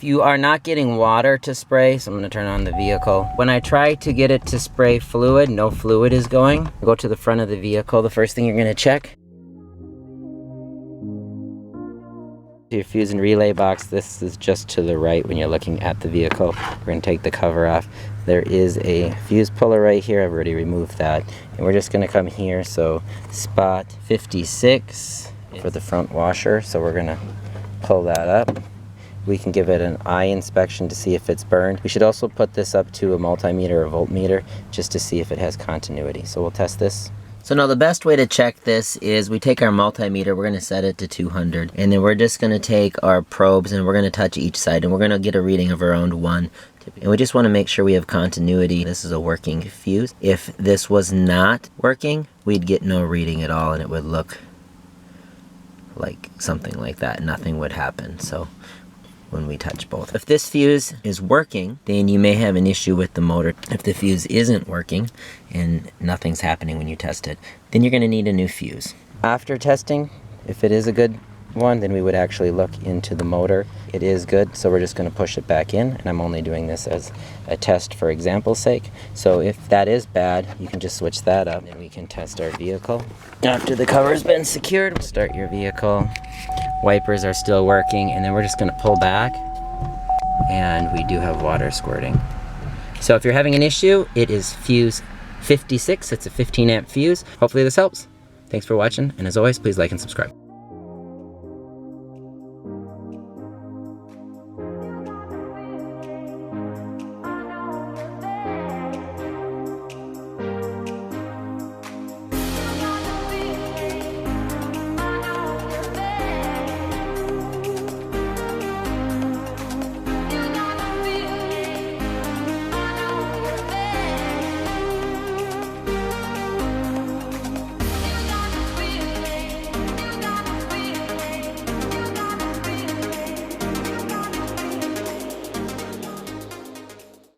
If you are not getting water to spray, so I'm going to turn on the vehicle. When I try to get it to spray fluid, no fluid is going. Go to the front of the vehicle. The first thing you're going to check. Your fuse and relay box, this is just to the right when you're looking at the vehicle. We're going to take the cover off. There is a fuse puller right here. I've already removed that. And we're just going to come here. So spot 56 for the front washer. So we're going to pull that up. We can give it an eye inspection to see if it's burned. We should also put this up to a multimeter or voltmeter just to see if it has continuity. So we'll test this. So now the best way to check this is we take our multimeter, we're going to set it to 200, and then we're just going to take our probes and we're going to touch each side and we're going to get a reading of around 1. And we just want to make sure we have continuity. This is a working fuse. If this was not working, we'd get no reading at all and it would look like something like that. Nothing would happen. So when we touch both. If this fuse is working, then you may have an issue with the motor. If the fuse isn't working and nothing's happening when you test it, then you're going to need a new fuse. After testing, if it is a good one, then we would actually look into the motor. It is good, so we're just going to push it back in, and I'm only doing this as a test for example's sake. So if that is bad, you can just switch that up and we can test our vehicle. After the cover's been secured, start your vehicle. Wipers are still working, and then we're just going to pull back, and we do have water squirting. So if you're having an issue, it is fuse 56. It's a 15 amp fuse. Hopefully this helps. Thanks for watching, and as always, please like and subscribe.